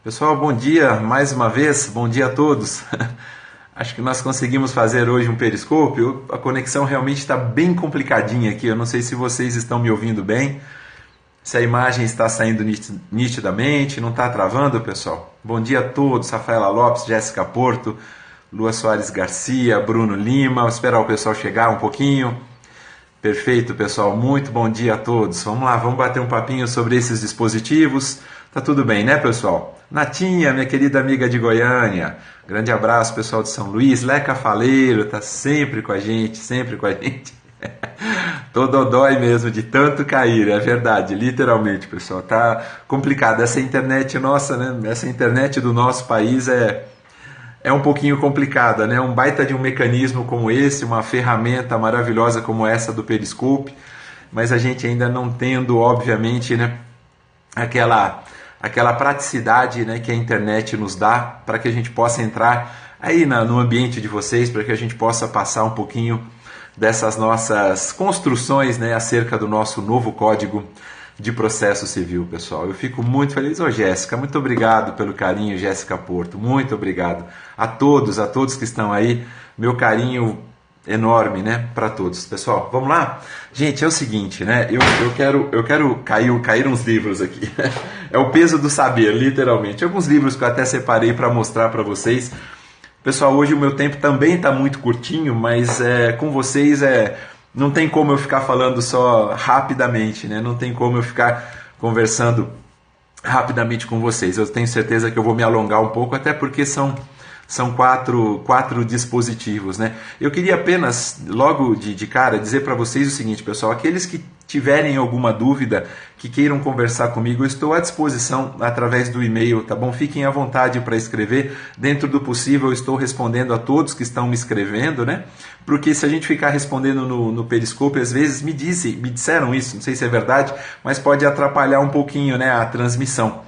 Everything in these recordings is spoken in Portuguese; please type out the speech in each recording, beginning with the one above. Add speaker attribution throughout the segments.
Speaker 1: Pessoal, bom dia mais uma vez, bom dia a todos. Acho que nós conseguimos fazer hoje um periscópio. A conexão realmente está bem complicadinha aqui. Eu não sei se vocês estão me ouvindo bem, se a imagem está saindo nitidamente, não está travando, pessoal? Bom dia a todos, Rafaela Lopes, Jéssica Porto, Lua Soares Garcia, Bruno Lima. Vou esperar o pessoal chegar um pouquinho. Perfeito, pessoal, muito bom dia a todos. Vamos lá, vamos bater um papinho sobre esses dispositivos. Tá tudo bem, né, pessoal? Natinha, minha querida amiga de Goiânia, grande abraço, pessoal de São Luís. Leca Faleiro, tá sempre com a gente, sempre com a gente. Tô dodói mesmo de tanto cair, é verdade, literalmente, pessoal. Tá complicado, essa internet nossa, né? Essa internet do nosso país é um pouquinho complicada, né? Um baita de um mecanismo como esse, uma ferramenta maravilhosa como essa do Periscope, mas a gente ainda não tendo, obviamente, né, aquela praticidade, né, que a internet nos dá para que a gente possa entrar aí no ambiente de vocês, para que a gente possa passar um pouquinho dessas nossas construções, né, acerca do nosso novo Código de Processo Civil, pessoal. Eu fico muito feliz. Ô, Jéssica, muito obrigado pelo carinho, Jéssica Porto, muito obrigado a todos que estão aí, meu carinho enorme, né, para todos. Pessoal, vamos lá? Gente, é o seguinte, né, eu quero cair uns livros aqui. É o peso do saber, literalmente. Alguns livros que eu até separei para mostrar para vocês. Pessoal, hoje o meu tempo também está muito curtinho, mas com vocês não tem como eu ficar falando só rapidamente, né? Não tem como eu ficar conversando rapidamente com vocês. Eu tenho certeza que eu vou me alongar um pouco, até porque são quatro dispositivos, né? Eu queria apenas, logo de cara, dizer para vocês o seguinte, pessoal. Aqueles que tiverem alguma dúvida, que queiram conversar comigo, eu estou à disposição através do e-mail, tá bom? Fiquem à vontade para escrever. Dentro do possível, eu estou respondendo a todos que estão me escrevendo, né? Porque se a gente ficar respondendo no Periscope, às vezes me disseram isso, não sei se é verdade, mas pode atrapalhar um pouquinho, né, a transmissão.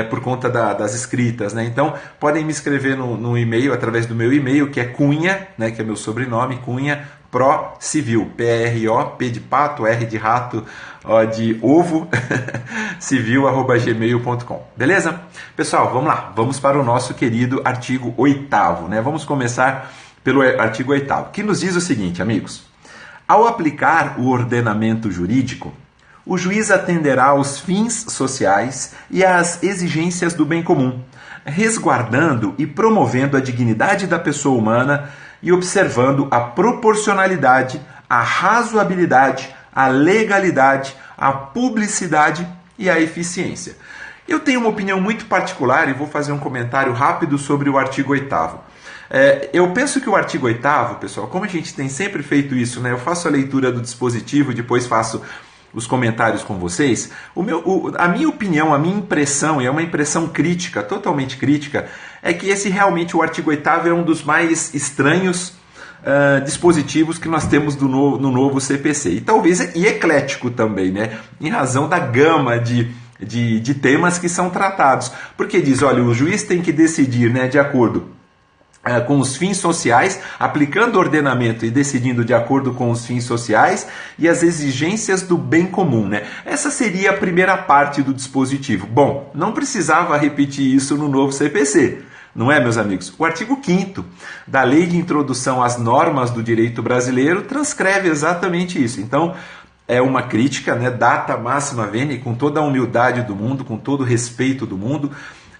Speaker 1: Por conta das escritas, né? Então podem me escrever no e-mail, através do meu e-mail, que é Cunha, né, que é meu sobrenome, Cunha Pro Civil, P-R-O, P de pato, R de rato, O de ovo, civil@gmail.com. Beleza? Pessoal, vamos lá, vamos para o nosso querido artigo 8º, né? Vamos começar pelo artigo 8º, que nos diz o seguinte, amigos: ao aplicar o ordenamento jurídico, o juiz atenderá aos fins sociais e às exigências do bem comum, resguardando e promovendo a dignidade da pessoa humana e observando a proporcionalidade, a razoabilidade, a legalidade, a publicidade e a eficiência. Eu tenho uma opinião muito particular e vou fazer um comentário rápido sobre o artigo 8º. Eu penso que o artigo 8º, pessoal, como a gente tem sempre feito isso, né? Eu faço a leitura do dispositivo, depois faço os comentários com vocês. A minha opinião, a minha impressão, e é uma impressão crítica, totalmente crítica, é que esse realmente, o artigo 8º, é um dos mais estranhos dispositivos que nós temos no novo CPC. E talvez eclético também, né? Em razão da gama de temas que são tratados. Porque diz, olha, o juiz tem que decidir, né, de acordo com os fins sociais, aplicando o ordenamento e decidindo de acordo com os fins sociais e as exigências do bem comum, né? Essa seria a primeira parte do dispositivo. Bom, não precisava repetir isso no novo CPC, não é, meus amigos? O artigo 5º da Lei de Introdução às Normas do Direito Brasileiro transcreve exatamente isso. Então, é uma crítica, né, data máxima venia, com toda a humildade do mundo, com todo o respeito do mundo.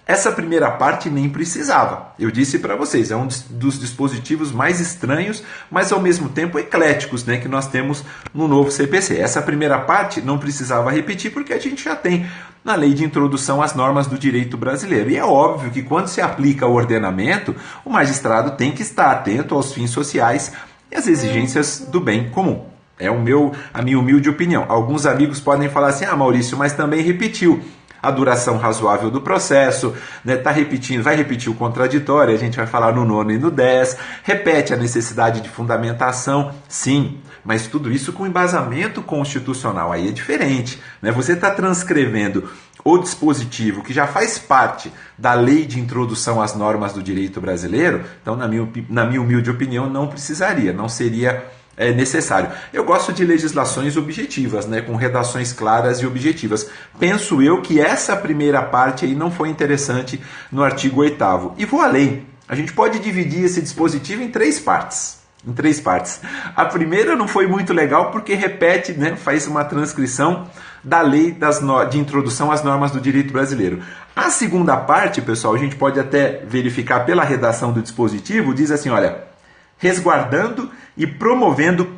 Speaker 1: Essa primeira parte nem precisava. Eu disse para vocês, é um dos dispositivos mais estranhos, mas ao mesmo tempo ecléticos, né, que nós temos no novo CPC. Essa primeira parte não precisava repetir porque a gente já tem na Lei de Introdução às Normas do Direito Brasileiro. E é óbvio que quando se aplica o ordenamento, o magistrado tem que estar atento aos fins sociais e às exigências do bem comum. É a minha humilde opinião. Alguns amigos podem falar assim, Maurício, mas também repetiu a duração razoável do processo, né? Vai repetir o contraditório, a gente vai falar no 9º e no 10º, repete a necessidade de fundamentação, sim, mas tudo isso com embasamento constitucional, aí é diferente, né? Você está transcrevendo o dispositivo que já faz parte da Lei de Introdução às Normas do Direito Brasileiro, então, na minha humilde opinião, não precisaria, não seria é necessário. Eu gosto de legislações objetivas, né, com redações claras e objetivas. Penso eu que essa primeira parte aí não foi interessante no artigo 8º. E vou além. A gente pode dividir esse dispositivo em três partes. A primeira não foi muito legal porque repete, né, faz uma transcrição da lei de introdução às normas do direito brasileiro. A segunda parte, pessoal, a gente pode até verificar pela redação do dispositivo, diz assim, olha, resguardando e promovendo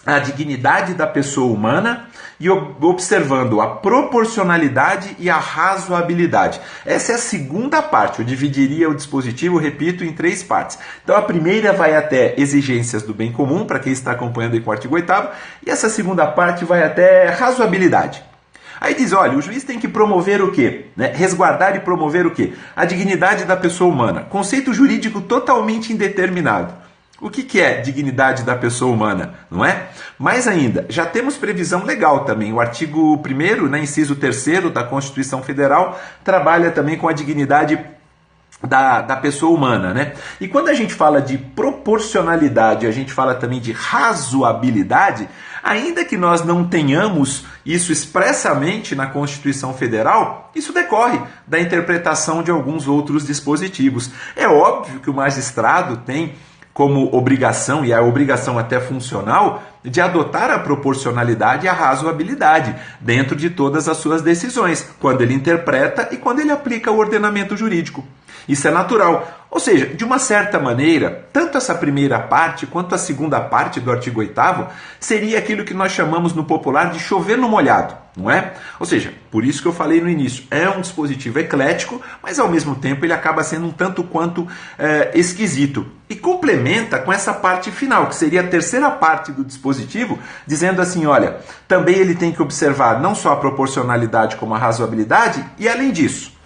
Speaker 1: a dignidade da pessoa humana e observando a proporcionalidade e a razoabilidade. Essa é a segunda parte. Eu dividiria o dispositivo, repito, em três partes. Então a primeira vai até exigências do bem comum, para quem está acompanhando aí com o artigo 8º, e essa segunda parte vai até razoabilidade. Aí diz, olha, o juiz tem que promover o quê? Né? Resguardar e promover o quê? A dignidade da pessoa humana. Conceito jurídico totalmente indeterminado. O que é dignidade da pessoa humana, não é? Mais ainda, já temos previsão legal também. O artigo 1º, né, inciso 3º da Constituição Federal, trabalha também com a dignidade da pessoa humana, né? E quando a gente fala de proporcionalidade, a gente fala também de razoabilidade, ainda que nós não tenhamos isso expressamente na Constituição Federal, isso decorre da interpretação de alguns outros dispositivos. É óbvio que o magistrado tem como obrigação, e a obrigação até funcional, de adotar a proporcionalidade e a razoabilidade dentro de todas as suas decisões, quando ele interpreta e quando ele aplica o ordenamento jurídico. Isso é natural. Ou seja, de uma certa maneira, tanto essa primeira parte quanto a segunda parte do artigo 8º seria aquilo que nós chamamos no popular de chover no molhado, não é? Ou seja, por isso que eu falei no início, é um dispositivo eclético, mas ao mesmo tempo ele acaba sendo um tanto quanto esquisito. E complementa com essa parte final, que seria a terceira parte do dispositivo, dizendo assim, olha, também ele tem que observar não só a proporcionalidade como a razoabilidade, e além disso,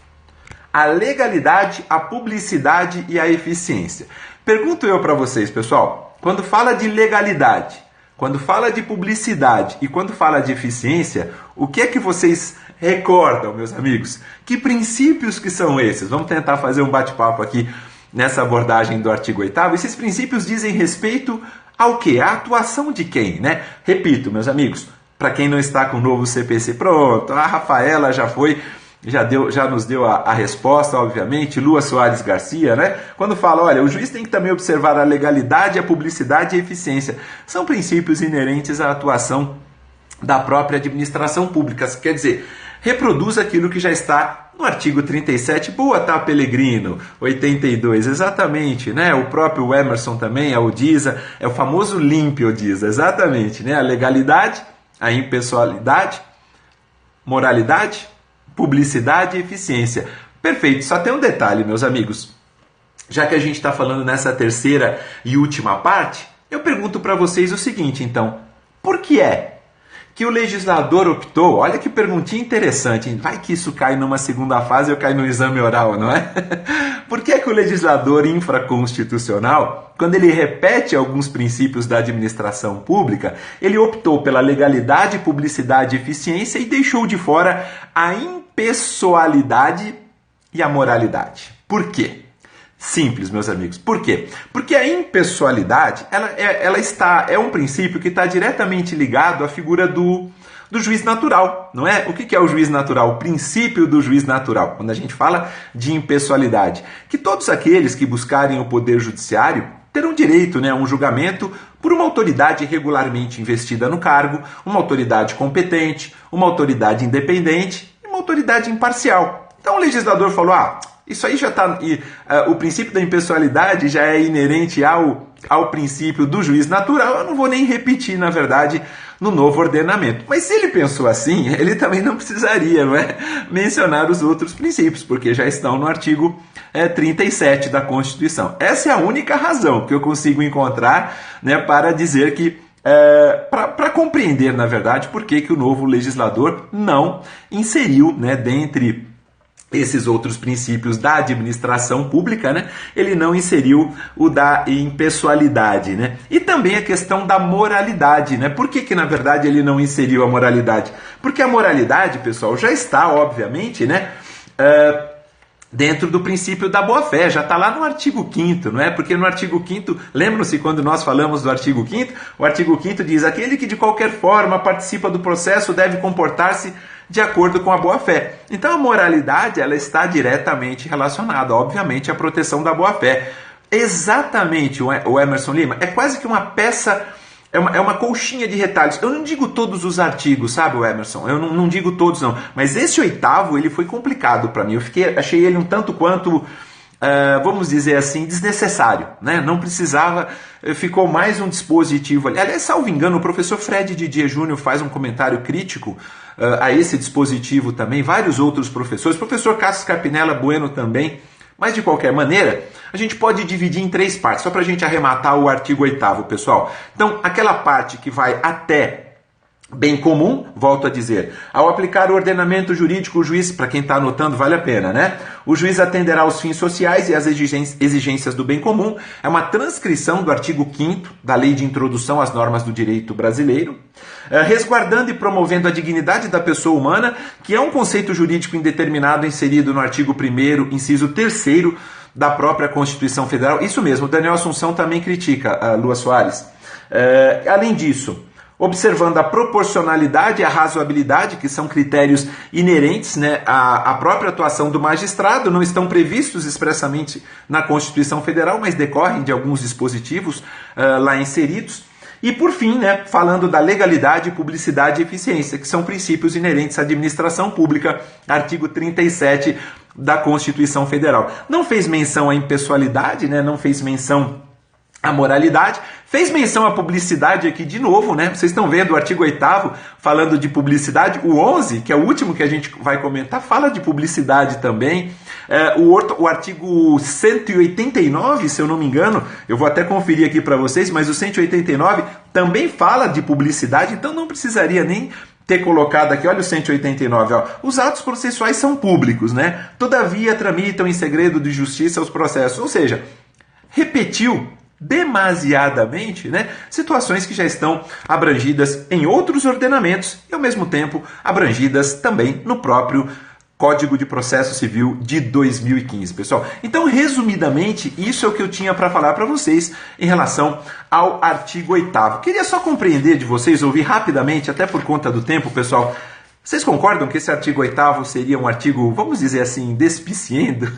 Speaker 1: a legalidade, a publicidade e a eficiência. Pergunto eu para vocês, pessoal, quando fala de legalidade, quando fala de publicidade e quando fala de eficiência, o que é que vocês recordam, meus amigos? Que princípios que são esses? Vamos tentar fazer um bate-papo aqui nessa abordagem do artigo 8º. Esses princípios dizem respeito ao quê? A atuação de quem, né? Repito, meus amigos, para quem não está com o novo CPC, pronto, a Rafaela já nos deu a resposta, obviamente, Lua Soares Garcia, né? Quando fala, olha, o juiz tem que também observar a legalidade, a publicidade e a eficiência. São princípios inerentes à atuação da própria administração pública. Quer dizer, reproduz aquilo que já está no artigo 37, boa, tá, Pelegrino, 82, exatamente, né? O próprio Emerson também, a Odisa, é o famoso LIMP Odisa, exatamente, né? A legalidade, a impessoalidade, moralidade, publicidade e eficiência. Perfeito, só tem um detalhe, meus amigos. Já que a gente está falando nessa terceira e última parte, eu pergunto para vocês o seguinte, então. Por que é que o legislador optou, olha que perguntinha interessante, hein? Vai que isso cai numa segunda fase ou cai no exame oral, não é? Por que é que o legislador infraconstitucional, quando ele repete alguns princípios da administração pública, ele optou pela legalidade, publicidade e eficiência e deixou de fora a impessoalidade e a moralidade? Por quê? Simples, meus amigos. Por quê? Porque a impessoalidade é um princípio que está diretamente ligado à figura do juiz natural, não é? O que é o juiz natural? O princípio do juiz natural, quando a gente fala de impessoalidade. Que todos aqueles que buscarem o poder judiciário terão direito, né, a um julgamento por uma autoridade regularmente investida no cargo, uma autoridade competente, uma autoridade independente e uma autoridade imparcial. Então o legislador falou, isso aí já está. O princípio da impessoalidade já é inerente ao princípio do juiz natural. Eu não vou nem repetir, na verdade, no novo ordenamento. Mas se ele pensou assim, ele também não precisaria, não é, mencionar os outros princípios, porque já estão no artigo 37 da Constituição. Essa é a única razão que eu consigo encontrar, né, para dizer que para compreender, na verdade, por que o novo legislador não inseriu, né, dentre esses outros princípios da administração pública, né, ele não inseriu o da impessoalidade, né? E também a questão da moralidade, né? Por que na verdade ele não inseriu a moralidade? Porque a moralidade, pessoal, já está, obviamente, né, dentro do princípio da boa-fé, já está lá no artigo 5º, não é? Porque no artigo 5º, lembram-se quando nós falamos do artigo 5º? O artigo 5º diz: aquele que de qualquer forma participa do processo deve comportar-se de acordo com a boa-fé. Então a moralidade, ela está diretamente relacionada, obviamente, à proteção da boa-fé. Exatamente, o Emerson Lima, é quase que uma peça... É uma colchinha de retalhos. Eu não digo todos os artigos, sabe, Emerson? Eu não digo todos, não. Mas esse 8º, ele foi complicado para mim. Achei ele um tanto quanto, vamos dizer assim, desnecessário, né? Não precisava, ficou mais um dispositivo ali. Aliás, salvo engano, o professor Fred Didier Júnior faz um comentário crítico a esse dispositivo também. Vários outros professores. O professor Cássio Carpinella Bueno também. Mas, de qualquer maneira, a gente pode dividir em 3 partes, só para a gente arrematar o artigo 8º, pessoal. Então, aquela parte que vai até bem comum, volto a dizer, ao aplicar o ordenamento jurídico, o juiz, para quem está anotando, vale a pena, né? O juiz atenderá aos fins sociais e às exigências do bem comum. É uma transcrição do artigo 5º da Lei de Introdução às Normas do Direito Brasileiro, resguardando e promovendo a dignidade da pessoa humana, que é um conceito jurídico indeterminado inserido no artigo 1º, inciso 3º da própria Constituição Federal. Isso mesmo, o Daniel Assunção também critica a Lua Soares. Além disso, observando a proporcionalidade e a razoabilidade, que são critérios inerentes, né, à própria atuação do magistrado, não estão previstos expressamente na Constituição Federal, mas decorrem de alguns dispositivos lá inseridos. E, por fim, né, falando da legalidade, publicidade e eficiência, que são princípios inerentes à administração pública, artigo 37 da Constituição Federal. Não fez menção à impessoalidade, né, não fez menção à moralidade, fez menção à publicidade aqui de novo, né? Vocês estão vendo o artigo 8º falando de publicidade, o 11, que é o último que a gente vai comentar, fala de publicidade também. O artigo 189, se eu não me engano, eu vou até conferir aqui para vocês, mas o 189 também fala de publicidade, então não precisaria nem ter colocado aqui, olha o 189, ó, os atos processuais são públicos, né? Todavia tramitam em segredo de justiça os processos, ou seja, repetiu demasiadamente, né, situações que já estão abrangidas em outros ordenamentos e, ao mesmo tempo, abrangidas também no próprio Código de Processo Civil de 2015, pessoal. Então, resumidamente, isso é o que eu tinha para falar para vocês em relação ao artigo 8º. Queria só compreender de vocês, ouvir rapidamente, até por conta do tempo, pessoal. Vocês concordam que esse artigo 8º seria um artigo, vamos dizer assim, despiciendo?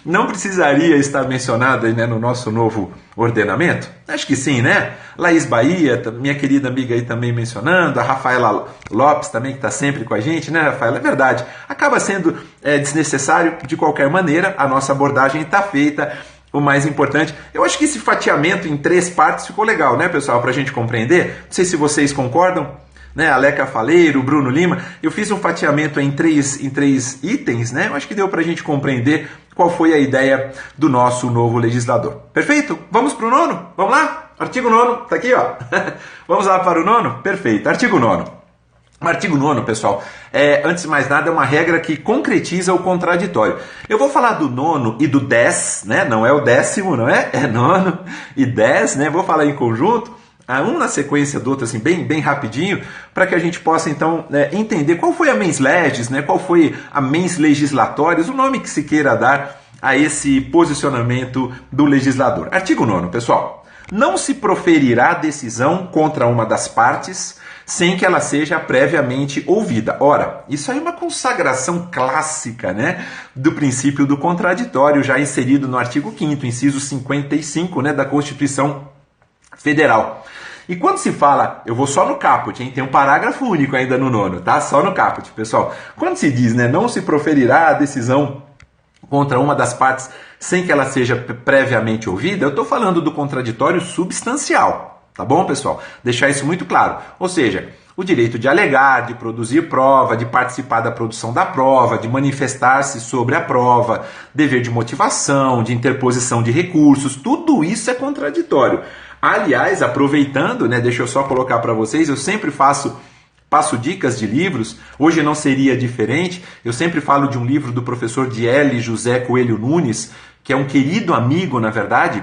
Speaker 1: Não precisaria estar mencionado aí, né, no nosso novo ordenamento? Acho que sim, né? Laís Bahia, minha querida amiga aí também mencionando, a Rafaela Lopes também, que está sempre com a gente, né, Rafaela? É verdade. Acaba sendo desnecessário de qualquer maneira, a nossa abordagem está feita. O mais importante, eu acho que esse fatiamento em 3 partes ficou legal, né, pessoal, para a gente compreender. Não sei se vocês concordam. Né, Aleca Faleiro, Bruno Lima, eu fiz um fatiamento em três itens, né? Eu acho que deu para a gente compreender qual foi a ideia do nosso novo legislador. Perfeito? Vamos para o 9º? Vamos lá? Artigo 9º, tá aqui, ó. Vamos lá para o 9º? Perfeito. Artigo 9º. O artigo 9º, pessoal, antes de mais nada, é uma regra que concretiza o contraditório. Eu vou falar do 9º e do 10, né? Não é o 10º, não é? É 9º e 10, né? Vou falar em conjunto. Um na sequência do outro, assim, bem rapidinho, para que a gente possa, então, entender qual foi a mens legis, né, qual foi a mens legislatórios, o nome que se queira dar a esse posicionamento do legislador. Artigo 9º, pessoal. Não se proferirá decisão contra uma das partes sem que ela seja previamente ouvida. Ora, isso aí é uma consagração clássica, né, do princípio do contraditório, já inserido no artigo 5º, inciso 55, né, da Constituição Federal. E quando se fala, eu vou só no caput, hein? Tem um parágrafo único ainda no 9º, tá? Só no caput, pessoal. Quando se diz, né, não se proferirá a decisão contra uma das partes sem que ela seja previamente ouvida, eu estou falando do contraditório substancial, tá bom, pessoal? Deixar isso muito claro. Ou seja, o direito de alegar, de produzir prova, de participar da produção da prova, de manifestar-se sobre a prova, dever de motivação, de interposição de recursos, tudo isso é contraditório. Aliás, aproveitando, né, deixa eu só colocar para vocês, eu sempre passo dicas de livros, hoje não seria diferente, eu sempre falo de um livro do professor D.L. José Coelho Nunes, que é um querido amigo, na verdade,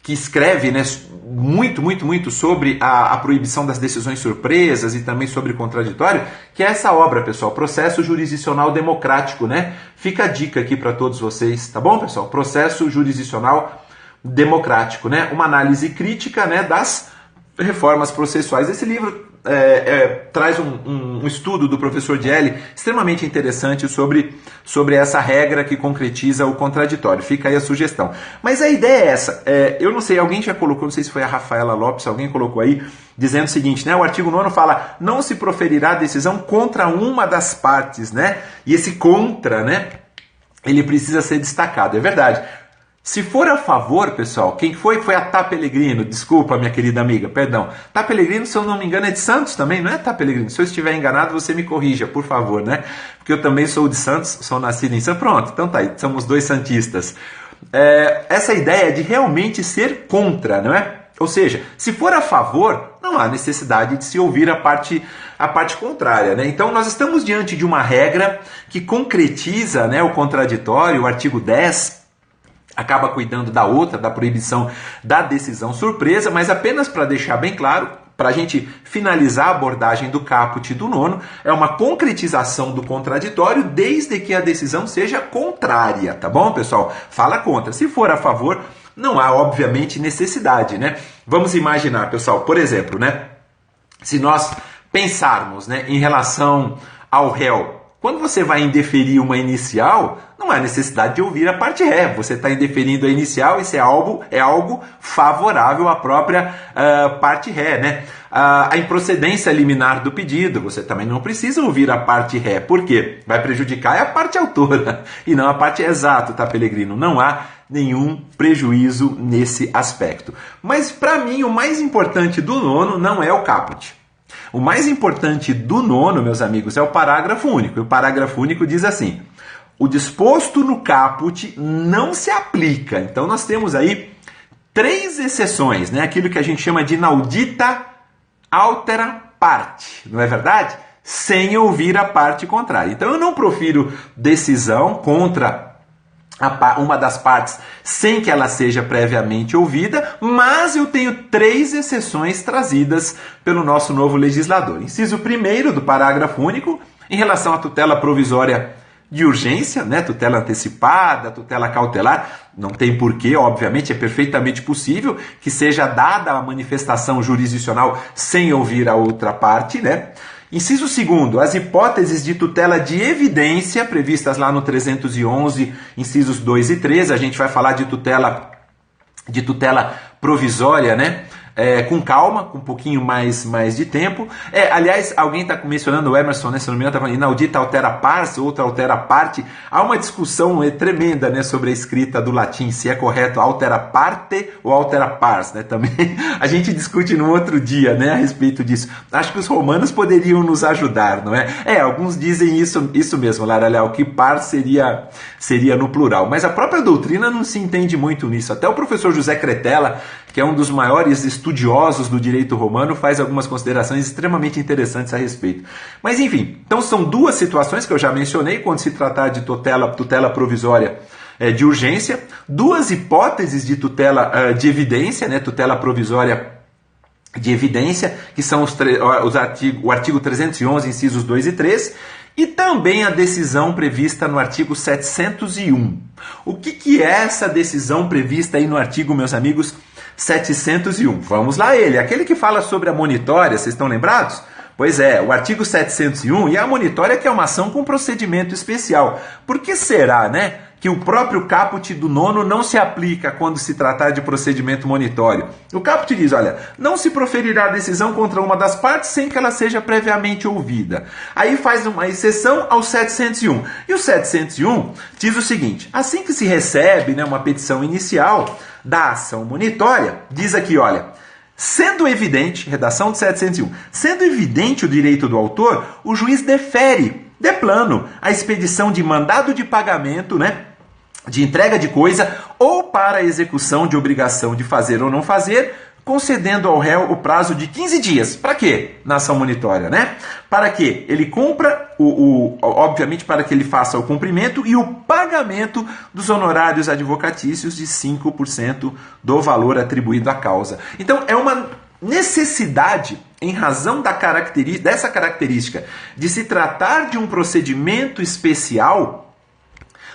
Speaker 1: que escreve, né, muito sobre a proibição das decisões surpresas e também sobre contraditório, que é essa obra, pessoal, Processo Jurisdicional Democrático, né? Fica a dica aqui para todos vocês, tá bom, pessoal? Processo Jurisdicional Democrático, né? Uma análise crítica, né, das reformas processuais. Esse livro traz um estudo do professor Dielli extremamente interessante sobre essa regra que concretiza o contraditório. Fica aí a sugestão. Mas a ideia é essa. Eu não sei, alguém já colocou, não sei se foi a Rafaela Lopes, alguém colocou aí, dizendo o seguinte, né? O artigo 9º fala, não se proferirá decisão contra uma das partes, né? E esse contra, né? Ele precisa ser destacado. É verdade. Se for a favor, pessoal, quem foi? Foi a Tá Pellegrino. Desculpa, minha querida amiga, perdão. Tá Pellegrino, se eu não me engano, é de Santos também, não é Tá Pellegrino? Se eu estiver enganado, você me corrija, por favor, né? Porque eu também sou de Santos, sou nascido em Santos. Pronto, então tá aí, somos dois santistas. Essa ideia de realmente ser contra, não é? Ou seja, se for a favor, não há necessidade de se ouvir a parte contrária, né? Então nós estamos diante de uma regra que concretiza, né, o contraditório, o artigo 10, acaba cuidando da outra, da proibição da decisão surpresa, mas apenas para deixar bem claro, para a gente finalizar a abordagem do caput do 9º, é uma concretização do contraditório desde que a decisão seja contrária, tá bom, pessoal? Fala contra. Se for a favor, não há, obviamente, necessidade, né? Vamos imaginar, pessoal, por exemplo, né? Se nós pensarmos, né, em relação ao réu, quando você vai indeferir uma inicial, não há necessidade de ouvir a parte ré. Você está indeferindo a inicial, isso é algo favorável à própria parte ré, né? A improcedência liminar do pedido, você também não precisa ouvir a parte ré. Por quê? Vai prejudicar a parte autora e não a parte exata, tá, Pellegrino? Não há nenhum prejuízo nesse aspecto. Mas, para mim, o mais importante do 9º não é o caput. O mais importante do 9º, meus amigos, é o parágrafo único. E o parágrafo único diz assim: o disposto no caput não se aplica. Então nós temos aí 3 exceções, né? Aquilo que a gente chama de inaudita altera parte, não é verdade? Sem ouvir a parte contrária. Então eu não profiro decisão contra uma das partes sem que ela seja previamente ouvida, mas eu tenho 3 exceções trazidas pelo nosso novo legislador. Inciso 1º do parágrafo único, em relação à tutela provisória de urgência, né? Tutela antecipada, tutela cautelar, não tem porquê, obviamente, é perfeitamente possível que seja dada a manifestação jurisdicional sem ouvir a outra parte, né? Inciso 2º, as hipóteses de tutela de evidência previstas lá no 311, incisos 2 e 3, a gente vai falar de tutela provisória, né? Com calma, com um pouquinho mais de tempo. Aliás, alguém está mencionando o Emerson, né? Se não me engano, está falando inaudita altera pars, outra altera parte. Há uma discussão tremenda, né, sobre a escrita do latim, se é correto altera parte ou altera pars, né? Também a gente discute no outro dia, né, a respeito disso. Acho que os romanos poderiam nos ajudar, não é? Alguns dizem isso mesmo, Lara Leal, que par seria no plural. Mas a própria doutrina não se entende muito nisso. Até o professor José Cretella, que é um dos maiores estudiosos do direito romano, faz algumas considerações extremamente interessantes a respeito. Mas enfim, então são 2 situações que eu já mencionei quando se tratar de tutela provisória de urgência, 2 hipóteses de tutela de evidência, né, tutela provisória de evidência, que são o artigo 311, incisos 2 e 3, e também a decisão prevista no artigo 701. O que é essa decisão prevista aí no artigo, meus amigos, 701? Vamos lá ele, aquele que fala sobre a monitória, vocês estão lembrados? Pois é, o artigo 701 e a monitória, que é uma ação com procedimento especial. Por que será, né, que o próprio caput do 9º não se aplica quando se tratar de procedimento monitório? O caput diz, olha, não se proferirá decisão contra uma das partes sem que ela seja previamente ouvida. Aí faz uma exceção ao 701. E o 701 diz o seguinte: assim que se recebe, né, uma petição inicial da ação monitória, diz aqui, olha, sendo evidente, redação de 701, sendo evidente o direito do autor, o juiz defere, de plano, a expedição de mandado de pagamento, né, de entrega de coisa, ou para a execução de obrigação de fazer ou não fazer, concedendo ao réu o prazo de 15 dias. Para quê? Na ação monitória, né? Para que ele cumpra, obviamente, para que ele faça o cumprimento e o pagamento dos honorários advocatícios de 5% do valor atribuído à causa. Então, é uma necessidade, em razão dessa característica de se tratar de um procedimento especial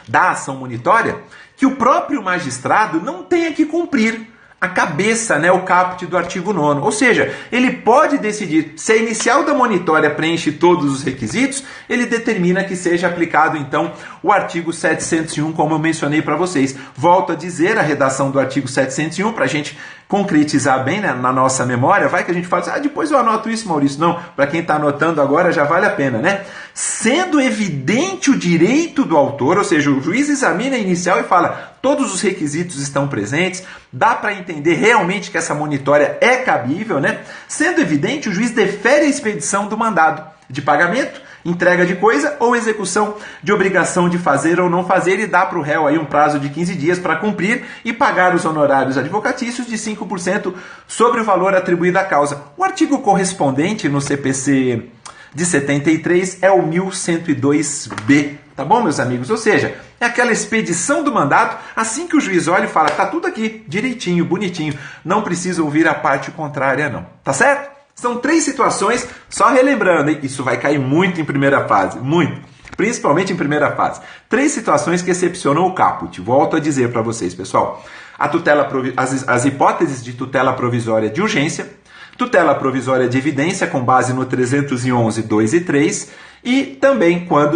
Speaker 1: da ação monitória, que o próprio magistrado não tenha que cumprir a cabeça, né, o caput do artigo 9º. Ou seja, ele pode decidir, se a inicial da monitória preenche todos os requisitos, ele determina que seja aplicado, então, o artigo 701, como eu mencionei para vocês. Volto a dizer a redação do artigo 701, para a gente concretizar bem, né, na nossa memória. Vai que a gente fala assim, depois eu anoto isso, Maurício. Não, para quem está anotando agora já vale a pena, né? Sendo evidente o direito do autor, ou seja, o juiz examina a inicial e fala, todos os requisitos estão presentes, dá para entender realmente que essa monitória é cabível, né? Sendo evidente, o juiz defere a expedição do mandado de pagamento, entrega de coisa ou execução de obrigação de fazer ou não fazer e dá para o réu aí um prazo de 15 dias para cumprir e pagar os honorários advocatícios de 5% sobre o valor atribuído à causa. O artigo correspondente no CPC de 73 é o 1102B. Tá bom, meus amigos? Ou seja, é aquela expedição do mandato, assim que o juiz olha e fala, tá tudo aqui, direitinho, bonitinho, não precisa ouvir a parte contrária não. Tá certo? São 3 situações, só relembrando, hein? Isso vai cair muito em primeira fase, muito, principalmente em primeira fase. 3 situações que excepcionam o caput. Volto a dizer para vocês, pessoal. As hipóteses de tutela provisória de urgência, tutela provisória de evidência com base no 311, 2 e 3, e também quando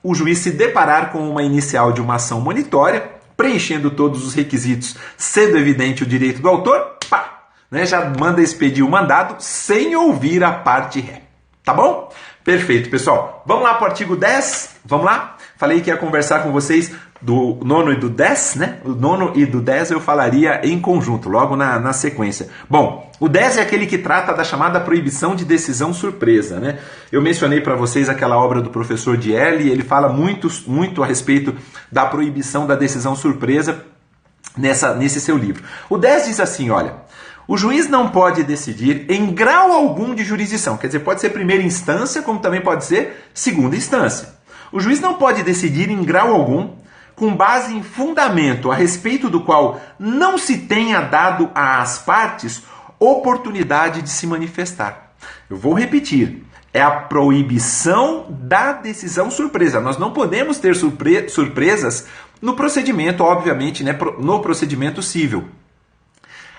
Speaker 1: o juiz se deparar com uma inicial de uma ação monitória, preenchendo todos os requisitos, sendo evidente o direito do autor, né, já manda expedir o mandado sem ouvir a parte ré. Tá bom? Perfeito, pessoal. Vamos lá para o artigo 10? Vamos lá? Falei que ia conversar com vocês do 9º e do 10, né? O 9º e do 10 eu falaria em conjunto, logo na sequência. Bom, o 10 é aquele que trata da chamada proibição de decisão surpresa, né? Eu mencionei para vocês aquela obra do professor Dielli, ele fala muito a respeito da proibição da decisão surpresa nesse seu livro. O 10 diz assim, olha, o juiz não pode decidir em grau algum de jurisdição, quer dizer, pode ser primeira instância, como também pode ser segunda instância. O juiz não pode decidir em grau algum com base em fundamento a respeito do qual não se tenha dado às partes oportunidade de se manifestar. Eu vou repetir, é a proibição da decisão surpresa. Nós não podemos ter surpresas no procedimento, obviamente, né, no procedimento civil.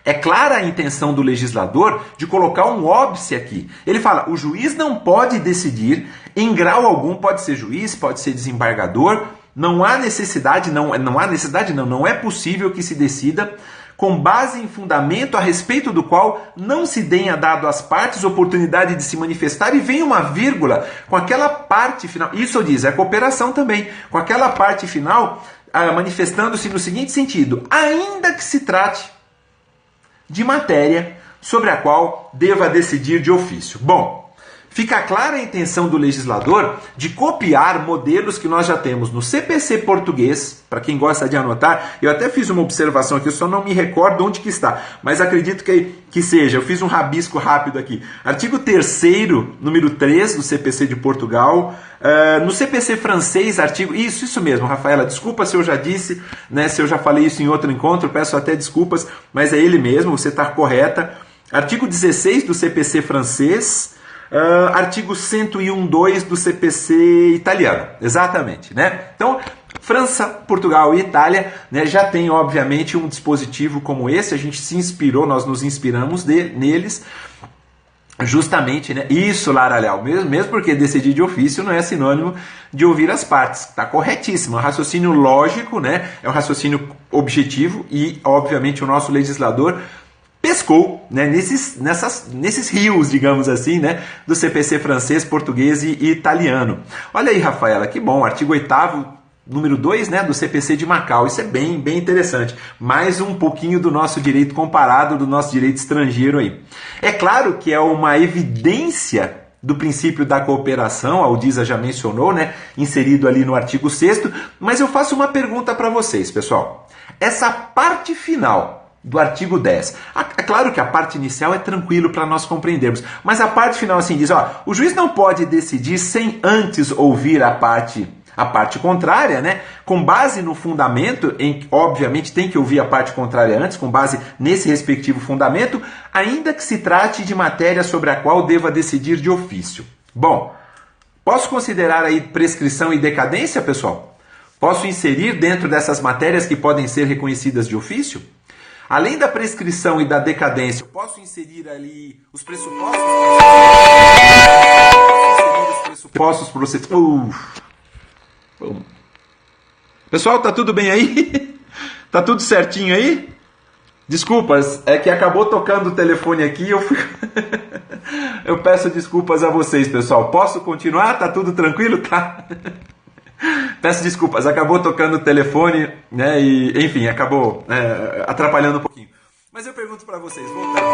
Speaker 1: É clara a intenção do legislador de colocar um óbice aqui. Ele fala, o juiz não pode decidir em grau algum, pode ser juiz, pode ser desembargador, não é possível que se decida com base em fundamento a respeito do qual não se tenha dado às partes oportunidade de se manifestar, e vem uma vírgula com aquela parte final, isso diz, é cooperação também, com aquela parte final manifestando-se no seguinte sentido, ainda que se trate de matéria sobre a qual deva decidir de ofício. Bom, fica clara a intenção do legislador de copiar modelos que nós já temos no CPC português, para quem gosta de anotar, eu até fiz uma observação aqui, eu só não me recordo onde que está, mas acredito que seja, eu fiz um rabisco rápido aqui. Artigo 3º, número 3 do CPC de Portugal, no CPC francês, artigo... Isso mesmo, Rafaela, desculpa se eu já disse, né, se eu já falei isso em outro encontro, peço até desculpas, mas é ele mesmo, você está correta. Artigo 16 do CPC francês, artigo 101.2 do CPC italiano, exatamente, né? Então, França, Portugal e Itália, né, já tem, obviamente, um dispositivo como esse, a gente se inspirou, nós nos inspiramos neles, justamente, né? Isso, Lara Leal, mesmo porque decidir de ofício não é sinônimo de ouvir as partes, está corretíssimo, é um raciocínio lógico, né? É um raciocínio objetivo e, obviamente, o nosso legislador pescou, né, nesses rios, digamos assim, né, do CPC francês, português e italiano. Olha aí, Rafaela, que bom, artigo 8º, número 2, né, do CPC de Macau, isso é bem interessante. Mais um pouquinho do nosso direito comparado, do nosso direito estrangeiro aí. É claro que é uma evidência do princípio da cooperação, a Aldisa já mencionou, né, inserido ali no artigo 6º, mas eu faço uma pergunta para vocês, pessoal. Essa parte final do artigo 10. É claro que a parte inicial é tranquilo para nós compreendermos, mas a parte final assim diz, ó, o juiz não pode decidir sem antes ouvir a parte contrária, né? Com base no fundamento, obviamente tem que ouvir a parte contrária antes, com base nesse respectivo fundamento, ainda que se trate de matéria sobre a qual deva decidir de ofício. Bom, posso considerar aí prescrição e decadência, pessoal? Posso inserir dentro dessas matérias que podem ser reconhecidas de ofício? Além da prescrição e da decadência, eu posso inserir ali os pressupostos processuais? Pessoal, tá tudo bem aí? Tá tudo certinho aí? Desculpas, é que acabou tocando o telefone aqui, eu peço desculpas a vocês, pessoal. Posso continuar? Tá tudo tranquilo? Tá? Peço desculpas, acabou tocando o telefone, né? E, enfim, acabou atrapalhando um pouquinho. Mas eu pergunto para vocês, voltando.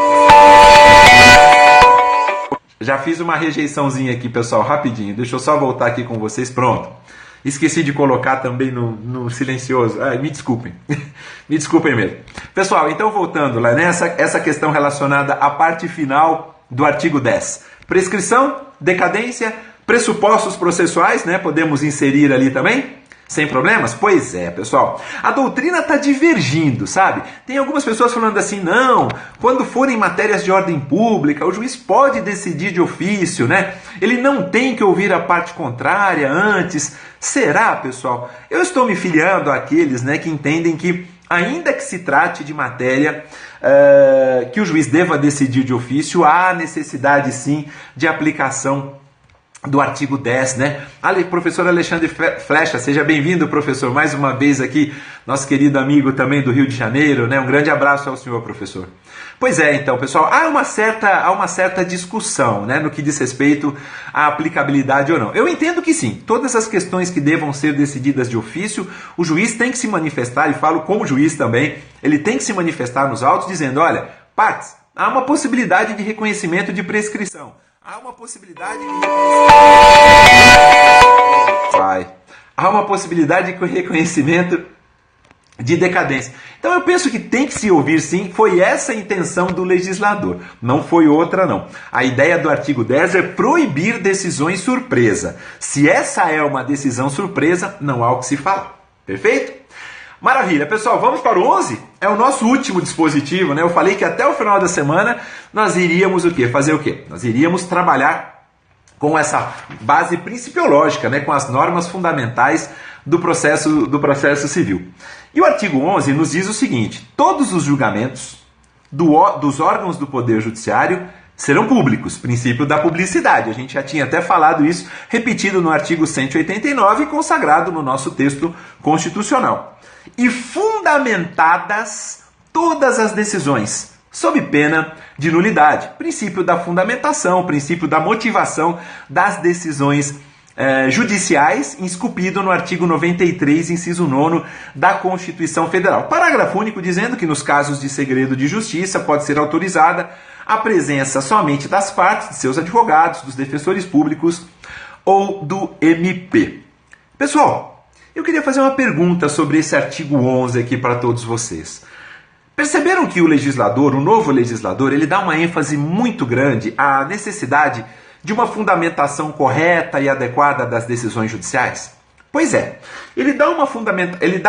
Speaker 1: Já fiz uma rejeiçãozinha aqui, pessoal, rapidinho. Deixa eu só voltar aqui com vocês. Pronto. Esqueci de colocar também no silencioso. Me desculpem. Me desculpem mesmo. Pessoal, então voltando lá nessa essa questão relacionada à parte final do artigo 10. Prescrição, decadência, pressupostos processuais, né? Podemos inserir ali também? Sem problemas? Pois é, pessoal. A doutrina está divergindo, sabe? Tem algumas pessoas falando assim, não, quando forem matérias de ordem pública, o juiz pode decidir de ofício, né? Ele não tem que ouvir a parte contrária antes. Será, pessoal? Eu estou me filiando àqueles, né, que entendem que, ainda que se trate de matéria que o juiz deva decidir de ofício, há necessidade, sim, de aplicação do artigo 10, né? Professor Alexandre Flecha, seja bem-vindo, professor, mais uma vez aqui, nosso querido amigo também do Rio de Janeiro, né? Um grande abraço ao senhor, professor. Pois é, então, pessoal, há uma certa discussão, né, no que diz respeito à aplicabilidade ou não. Eu entendo que sim, todas as questões que devam ser decididas de ofício, o juiz tem que se manifestar, e falo como juiz também, ele tem que se manifestar nos autos dizendo, olha, partes, há uma possibilidade de reconhecimento de prescrição. Há uma possibilidade de reconhecimento de decadência. Então eu penso que tem que se ouvir sim, foi essa a intenção do legislador, não foi outra não. A ideia do artigo 10 é proibir decisões surpresa. Se essa é uma decisão surpresa, não há o que se falar. Perfeito? Maravilha, pessoal, vamos para o 11? É o nosso último dispositivo, né? Eu falei que até o final da semana nós iríamos o quê? Fazer o quê? Nós iríamos trabalhar com essa base principiológica, né? Com as normas fundamentais do processo civil. E o artigo 11 nos diz o seguinte, todos os julgamentos dos órgãos do Poder Judiciário serão públicos, princípio da publicidade. A gente já tinha até falado isso, repetido no artigo 189 e consagrado no nosso texto constitucional. E fundamentadas todas as decisões, sob pena de nulidade. Princípio da fundamentação, princípio da motivação das decisões judiciais, esculpido no artigo 93, inciso 9 da Constituição Federal. Parágrafo único dizendo que nos casos de segredo de justiça pode ser autorizada a presença somente das partes, de seus advogados, dos defensores públicos ou do MP. Pessoal, eu queria fazer uma pergunta sobre esse artigo 11 aqui para todos vocês. Perceberam que o novo legislador, ele dá uma ênfase muito grande à necessidade de uma fundamentação correta e adequada das decisões judiciais? Pois é, ele dá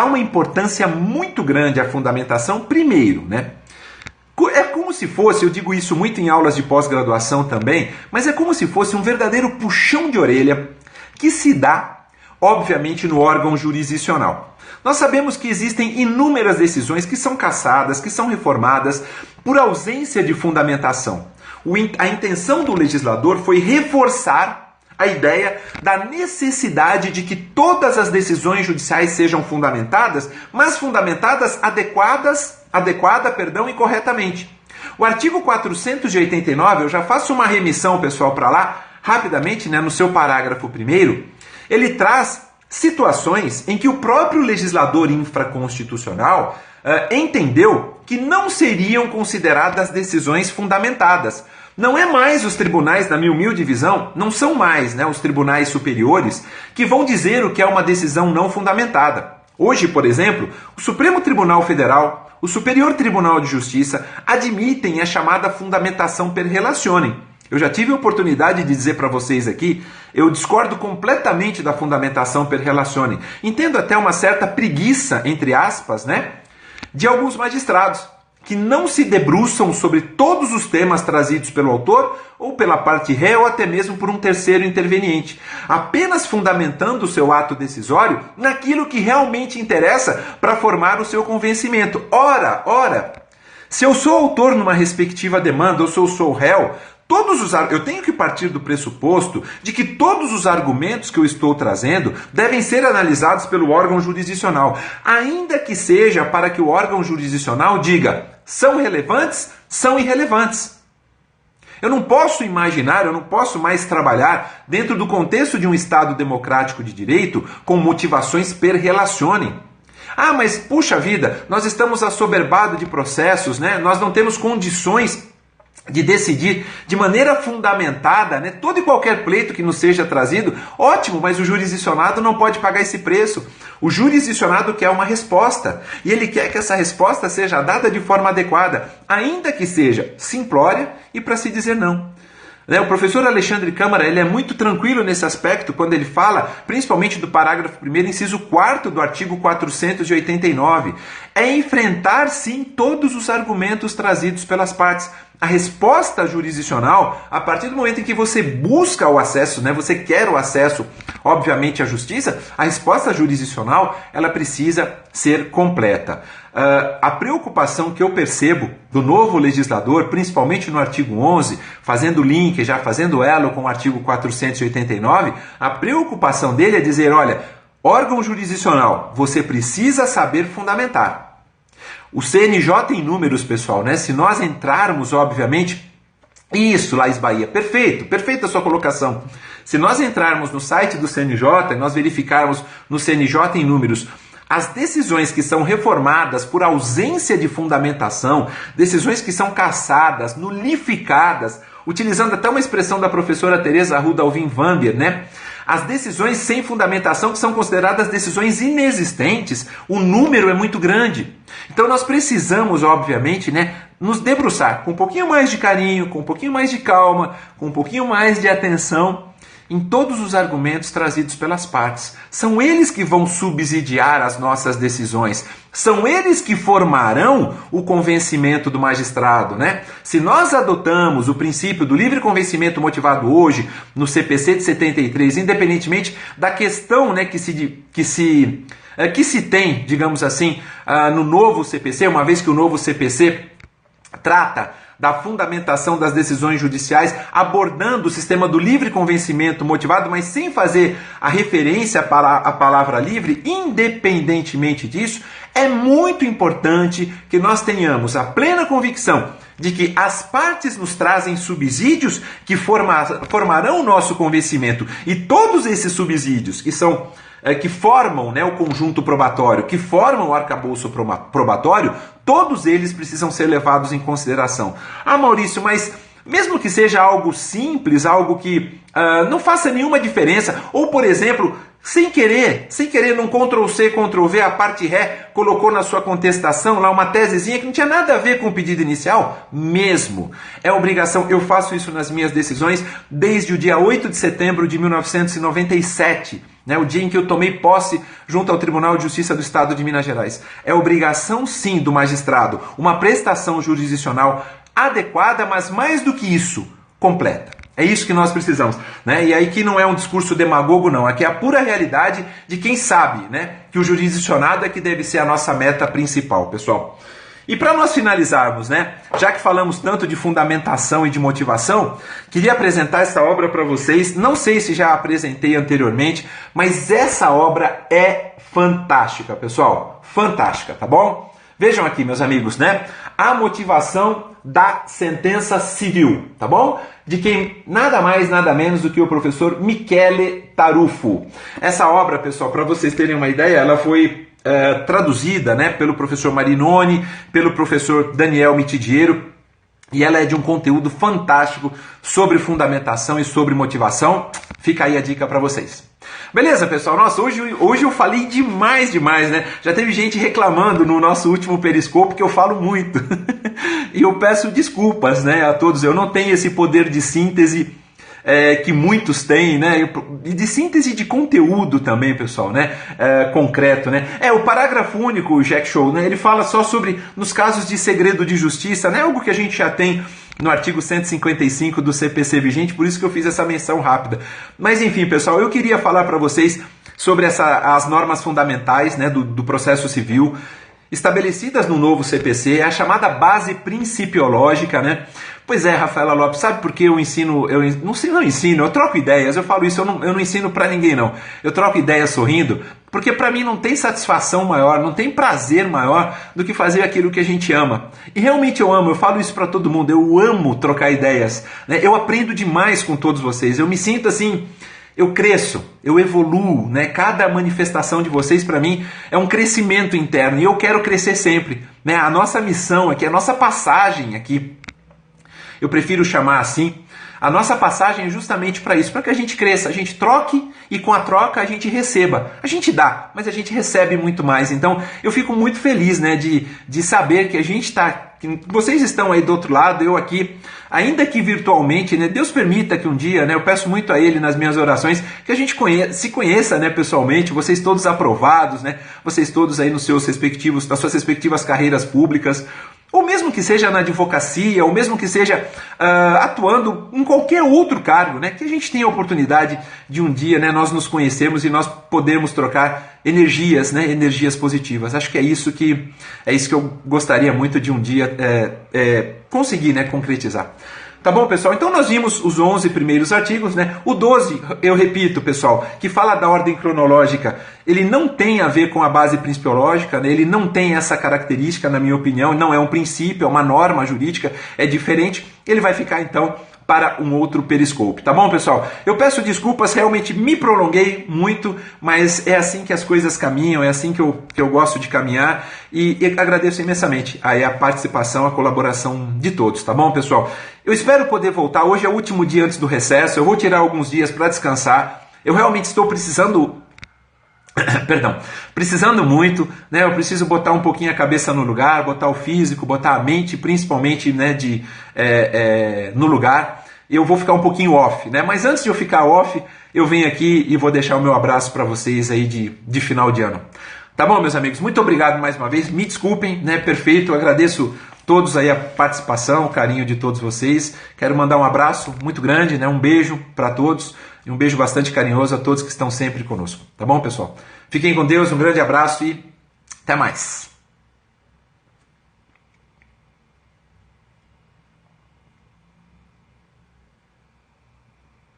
Speaker 1: uma importância muito grande à fundamentação primeiro, né? É como se fosse, eu digo isso muito em aulas de pós-graduação também, mas é como se fosse um verdadeiro puxão de orelha que se dá, obviamente, no órgão jurisdicional. Nós sabemos que existem inúmeras decisões que são cassadas, que são reformadas por ausência de fundamentação. A intenção do legislador foi reforçar a ideia da necessidade de que todas as decisões judiciais sejam fundamentadas, mas fundamentadas adequada e corretamente. O artigo 489, eu já faço uma remissão, pessoal, para lá, rapidamente, né, no seu parágrafo 1º, ele traz situações em que o próprio legislador infraconstitucional entendeu que não seriam consideradas decisões fundamentadas. Não é mais os tribunais, na minha humilde visão, não são mais, né, os tribunais superiores que vão dizer o que é uma decisão não fundamentada. Hoje, por exemplo, o Supremo Tribunal Federal, o Superior Tribunal de Justiça admitem a chamada fundamentação per relationem. Eu já tive a oportunidade de dizer para vocês aqui, eu discordo completamente da fundamentação per relationem. Entendo até uma certa preguiça, entre aspas, né, de alguns magistrados, que não se debruçam sobre todos os temas trazidos pelo autor, ou pela parte ré, ou até mesmo por um terceiro interveniente, apenas fundamentando o seu ato decisório naquilo que realmente interessa para formar o seu convencimento. Ora, se eu sou autor numa respectiva demanda, ou se eu sou réu, eu tenho que partir do pressuposto de que todos os argumentos que eu estou trazendo devem ser analisados pelo órgão jurisdicional, ainda que seja para que o órgão jurisdicional diga: são relevantes, são irrelevantes. Eu não posso imaginar, eu não posso mais trabalhar dentro do contexto de um Estado democrático de direito com motivações per relationem. Ah, mas puxa vida, nós estamos assoberbados de processos, né? Nós não temos condições de decidir de maneira fundamentada, né, todo e qualquer pleito que nos seja trazido. Ótimo, mas o jurisdicionado não pode pagar esse preço. O jurisdicionado quer uma resposta, e ele quer que essa resposta seja dada de forma adequada, ainda que seja simplória e para se dizer não. O professor Alexandre Câmara, ele é muito tranquilo nesse aspecto quando ele fala, principalmente do parágrafo 1º, inciso 4º do artigo 489. É enfrentar, sim, todos os argumentos trazidos pelas partes. A resposta jurisdicional, a partir do momento em que você busca o acesso, né, você quer o acesso, obviamente, à justiça, a resposta jurisdicional, ela precisa ser completa. A preocupação que eu percebo do novo legislador, principalmente no artigo 11, fazendo link, já fazendo elo com o artigo 489, a preocupação dele é dizer, olha, órgão jurisdicional, você precisa saber fundamentar. O CNJ em números, pessoal, né? Se nós entrarmos, obviamente, isso, Laís Bahia, perfeita a sua colocação. Se nós entrarmos no site do CNJ e nós verificarmos no CNJ em números as decisões que são reformadas por ausência de fundamentação, decisões que são cassadas, nulificadas, utilizando até uma expressão da professora Teresa Arruda Alvim Wambier, né? As decisões sem fundamentação, que são consideradas decisões inexistentes, o número é muito grande. Então nós precisamos, obviamente, né, nos debruçar com um pouquinho mais de carinho, com um pouquinho mais de calma, com um pouquinho mais de atenção em todos os argumentos trazidos pelas partes. São eles que vão subsidiar as nossas decisões. São eles que formarão o convencimento do magistrado, né? Se nós adotamos o princípio do livre convencimento motivado hoje no CPC de 73, independentemente da questão, né, que se tem, digamos assim, no novo CPC, uma vez que o novo CPC trata da fundamentação das decisões judiciais, abordando o sistema do livre convencimento motivado, mas sem fazer a referência para a palavra livre. Independentemente disso, é muito importante que nós tenhamos a plena convicção de que as partes nos trazem subsídios que formarão o nosso convencimento, e todos esses subsídios que formam, né, o conjunto probatório, que formam o arcabouço probatório, todos eles precisam ser levados em consideração. Ah, Maurício, mas mesmo que seja algo simples, algo que não faça nenhuma diferença, ou, por exemplo, sem querer, num Ctrl+C, Ctrl+V, a parte ré colocou na sua contestação lá uma tesezinha que não tinha nada a ver com o pedido inicial, mesmo. É obrigação, eu faço isso nas minhas decisões desde o dia 8 de setembro de 1997, né, o dia em que eu tomei posse junto ao Tribunal de Justiça do Estado de Minas Gerais. É obrigação, sim, do magistrado, uma prestação jurisdicional adequada, mas mais do que isso, completa. É isso que nós precisamos, né? E aí que não é um discurso demagogo, não. Aqui é a pura realidade de quem sabe, né, que o jurisdicionado é que deve ser a nossa meta principal, pessoal. E para nós finalizarmos, né, já que falamos tanto de fundamentação e de motivação, queria apresentar essa obra para vocês. Não sei se já apresentei anteriormente, mas essa obra é fantástica, pessoal. Fantástica, tá bom? Vejam aqui, meus amigos, né? A motivação da sentença civil, tá bom? De quem nada mais, nada menos do que o professor Michele Tarufo. Essa obra, pessoal, para vocês terem uma ideia, ela foi traduzida, né, pelo professor Marinoni, pelo professor Daniel Mitidiero, e ela é de um conteúdo fantástico sobre fundamentação e sobre motivação. Fica aí a dica para vocês. Beleza, pessoal? Nossa, hoje eu falei demais, né? Já teve gente reclamando no nosso último Periscope que eu falo muito. E eu peço desculpas, né, a todos. Eu não tenho esse poder de síntese que muitos têm, né? E de síntese de conteúdo também, pessoal, né? Concreto, né? O parágrafo único, o Jack Show, né? Ele fala só sobre nos casos de segredo de justiça, né? Algo que a gente já tem no artigo 155 do CPC vigente, por isso que eu fiz essa menção rápida. Mas enfim, pessoal, eu queria falar para vocês sobre as normas fundamentais, né, do processo civil, estabelecidas no novo CPC, é a chamada base principiológica, né? Pois é, Rafaela Lopes, sabe por que eu ensino, eu troco ideias, eu falo isso, eu não ensino pra ninguém não, eu troco ideias sorrindo, porque pra mim não tem satisfação maior, não tem prazer maior do que fazer aquilo que a gente ama. E realmente eu amo, eu falo isso pra todo mundo, eu amo trocar ideias, né? Eu aprendo demais com todos vocês, eu me sinto assim, eu cresço, eu evoluo, né? Cada manifestação de vocês para mim é um crescimento interno e eu quero crescer sempre, né? A nossa missão aqui, a nossa passagem aqui, eu prefiro chamar assim, a nossa passagem é justamente para isso, para que a gente cresça, a gente troque e com a troca a gente receba. A gente dá, mas a gente recebe muito mais. Então eu fico muito feliz, né, de saber que a gente está, que vocês estão aí do outro lado, eu aqui, ainda que virtualmente, né, Deus permita que um dia, né, eu peço muito a Ele nas minhas orações, que a gente se conheça, né, pessoalmente, vocês todos aprovados, né, vocês todos aí nas suas respectivas carreiras públicas, ou mesmo que seja na advocacia, ou mesmo que seja atuando em qualquer outro cargo, né? Que a gente tenha a oportunidade de um dia, né, nós nos conhecermos e nós podermos trocar energias, né, energias positivas. Acho que é isso que eu gostaria muito de um dia conseguir, né, concretizar. Tá bom, pessoal? Então nós vimos os 11 primeiros artigos, né? O 12, eu repito, pessoal, que fala da ordem cronológica, ele não tem a ver com a base principiológica, né? Ele não tem essa característica, na minha opinião, não é um princípio, é uma norma jurídica, é diferente. Ele vai ficar, então, para um outro Periscope, tá bom, pessoal? Eu peço desculpas, realmente me prolonguei muito, mas é assim que as coisas caminham, é assim que eu gosto de caminhar e agradeço imensamente aí a participação, a colaboração de todos, tá bom, pessoal? Eu espero poder voltar, hoje é o último dia antes do recesso, eu vou tirar alguns dias para descansar, eu realmente estou precisando muito, né? Eu preciso botar um pouquinho a cabeça no lugar, botar o físico, botar a mente, principalmente, né, no lugar. Eu vou ficar um pouquinho off, né? Mas antes de eu ficar off, eu venho aqui e vou deixar o meu abraço para vocês aí de final de ano. Tá bom, meus amigos? Muito obrigado mais uma vez. Me desculpem, né? Perfeito. Eu agradeço todos aí a participação, o carinho de todos vocês. Quero mandar um abraço muito grande, né? Um beijo para todos e um beijo bastante carinhoso a todos que estão sempre conosco. Tá bom, pessoal? Fiquem com Deus, um grande abraço e até mais.